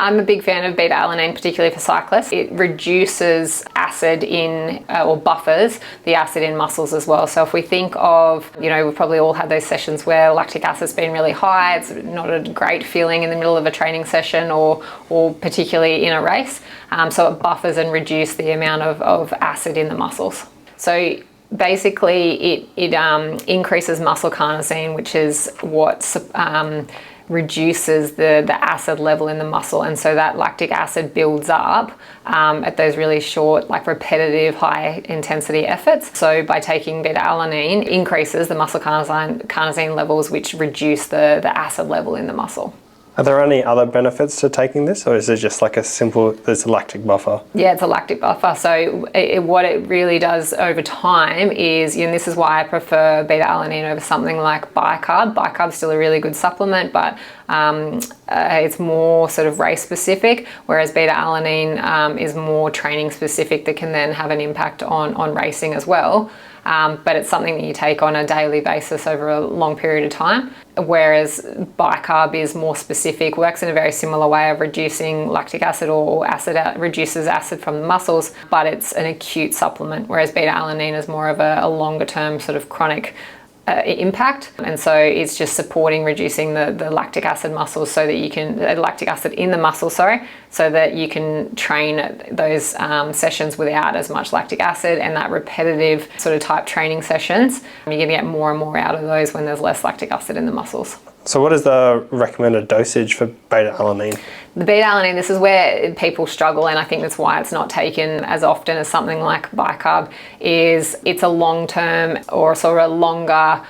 I'm a big fan of beta alanine, particularly for cyclists. It reduces acid in, or buffers the acid in muscles as well. So if we think of, we've probably all had those sessions where lactic acid's been really high. It's not a great feeling in the middle of a training session or particularly in a race. So it buffers and reduces the amount of acid in the muscles. So basically it increases muscle carnosine, which is what reduces the acid level in the muscle, and so that lactic acid builds up at those really short, like repetitive high intensity efforts. So by taking beta alanine, increases the muscle carnosine levels, which reduce the acid level in the muscle. Are there any other benefits to taking this, or is it just like there's a lactic buffer? Yeah, it's a lactic buffer. So what it really does over time is, and this is why I prefer beta alanine over something like bicarb. Bicarb's still a really good supplement, but it's more sort of race specific, whereas beta alanine is more training specific that can then have an impact on racing as well. But it's something that you take on a daily basis over a long period of time, whereas bicarb is more specific, works in a very similar way of reducing lactic acid or reduces acid from the muscles, but it's an acute supplement, whereas beta alanine is more of a longer term sort of chronic impact, and so it's just supporting reducing the lactic acid muscles so that you can lactic acid in the muscle, so that you can train those sessions without as much lactic acid, and that repetitive sort of type training sessions, you're going to get more and more out of those when there's less lactic acid in the muscles. So what is the recommended dosage for beta alanine? The beta alanine, this is where people struggle, and I think that's why it's not taken as often as something like bicarb, is it's a long-term or sort of a longer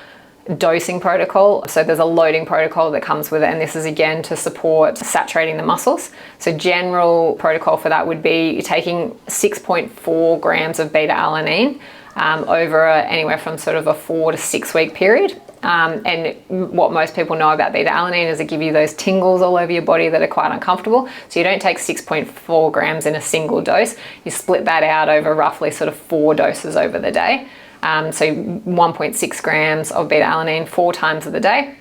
dosing protocol. So there's a loading protocol that comes with it, and this is again to support saturating the muscles. So general protocol for that would be you're taking 6.4 grams of beta alanine over anywhere from sort of a 4 to 6 week period. And what most people know about beta alanine is it gives you those tingles all over your body that are quite uncomfortable. So you don't take 6.4 grams in a single dose. You split that out over roughly sort of 4 doses over the day. So 1.6 grams of beta alanine 4 times of the day.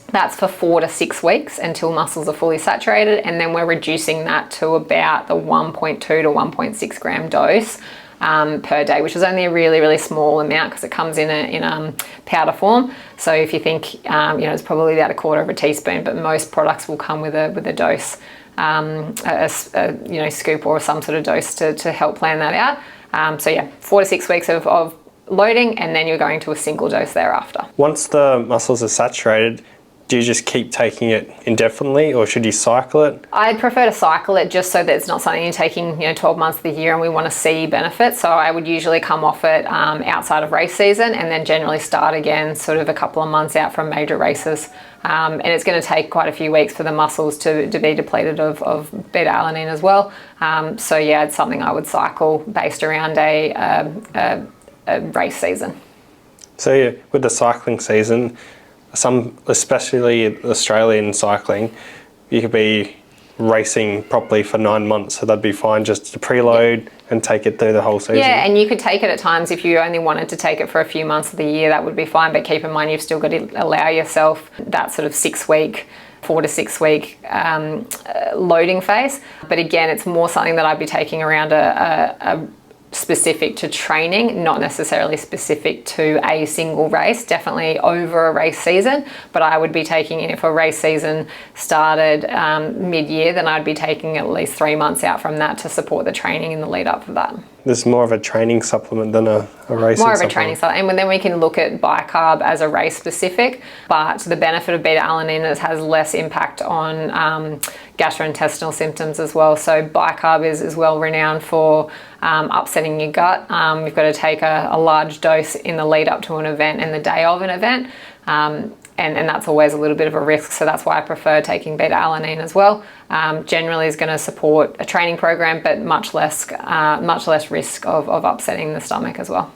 That's for 4 to 6 weeks until muscles are fully saturated, and then we're reducing that to about the 1.2 to 1.6 gram dose per day, which is only a really, really small amount because it comes in a powder form. So if you think, it's probably about a quarter of a teaspoon, but most products will come with a dose, scoop or some sort of dose to help plan that out. So yeah, 4 to 6 weeks of loading, and then you're going to a single dose thereafter. Once the muscles are saturated, do you just keep taking it indefinitely, or should you cycle it? I'd prefer to cycle it just so that it's not something you're taking 12 months of the year and we want to see benefits. So I would usually come off it outside of race season, and then generally start again sort of a couple of months out from major races. And it's going to take quite a few weeks for the muscles to be depleted of beta alanine as well. So yeah, it's something I would cycle based around a race season. So yeah, with the cycling season, some, especially Australian cycling, you could be racing properly for 9 months, so that'd be fine just to preload and take it through the whole season. Yeah, and you could take it at times if you only wanted to take it for a few months of the year, that would be fine, but keep in mind you've still got to allow yourself that sort of 4 to 6 week loading phase. But again, it's more something that I'd be taking around a specific to training, not necessarily specific to a single race, definitely over a race season. But I would be taking it if a race season started mid-year, then I'd be taking at least 3 months out from that to support the training in the lead up for that. This is more of a training supplement than a racing More of supplement. a training supplement, and then we can look at bicarb as a race specific, but the benefit of beta alanine is it has less impact on gastrointestinal symptoms as well. So bicarb is well renowned for upsetting your gut. You've got to take a large dose in the lead up to an event and the day of an event. And that's always a little bit of a risk, so that's why I prefer taking beta alanine as well. Generally is going to support a training program, but much less risk of upsetting the stomach as well.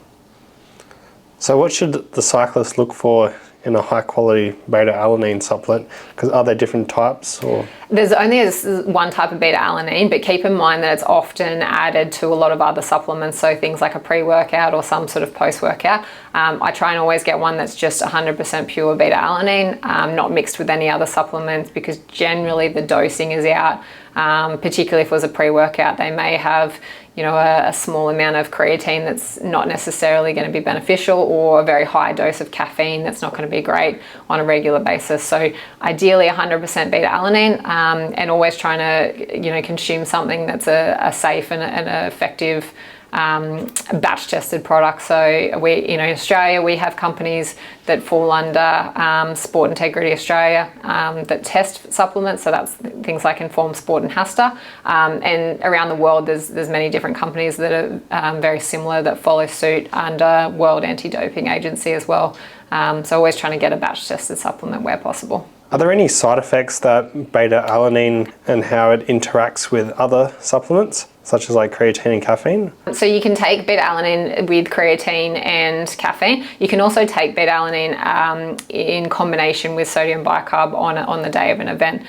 So what should the cyclist look for in a high quality beta alanine supplement? Because are there different types, or? There's only one type of beta alanine, but keep in mind that it's often added to a lot of other supplements, so things like a pre-workout or some sort of post-workout. I try and always get one that's just 100% pure beta alanine, not mixed with any other supplements, because generally the dosing is out particularly if it was a pre-workout, they may have, you know, a small amount of creatine that's not necessarily going to be beneficial, or a very high dose of caffeine that's not going to be great on a regular basis. So ideally 100% beta alanine, and always trying to, you know, consume something that's a safe and an effective batch tested product. So we, you know, in Australia, we have companies that fall under Sport Integrity Australia that test supplements. So that's things like Informed Sport and HASTA. And around the world, there's many different companies that are very similar that follow suit under World Anti-Doping Agency as well. So always trying to get a batch tested supplement where possible. Are there any side effects that beta alanine and how it interacts with other supplements, such as like creatine and caffeine? So you can take beta alanine with creatine and caffeine. You can also take beta alanine in combination with sodium bicarb on the day of an event,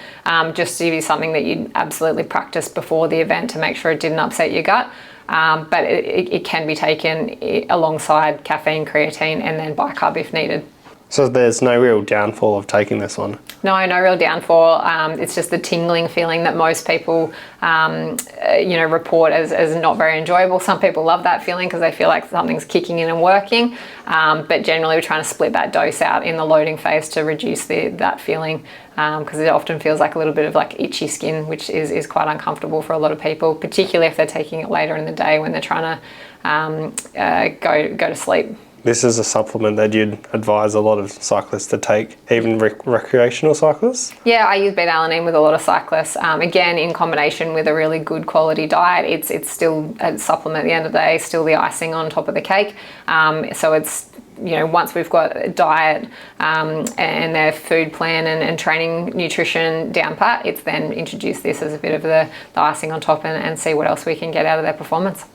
just to give you something that you'd absolutely practice before the event to make sure it didn't upset your gut. But it can be taken alongside caffeine, creatine, and then bicarb if needed. So there's no real downfall of taking this one? No real downfall. It's just the tingling feeling that most people, you know, report as not very enjoyable. Some people love that feeling because they feel like something's kicking in and working. But generally, we're trying to split that dose out in the loading phase to reduce that feeling, because it often feels like a little bit of like itchy skin, which is quite uncomfortable for a lot of people, particularly if they're taking it later in the day when they're trying to go to sleep. This is a supplement that you'd advise a lot of cyclists to take, even recreational cyclists? Yeah, I use beta alanine with a lot of cyclists. Again, in combination with a really good quality diet. It's still a supplement at the end of the day, still the icing on top of the cake. So it's, you know, once we've got a diet and their food plan and training nutrition down pat, it's then introduce this as a bit of the icing on top and see what else we can get out of their performance.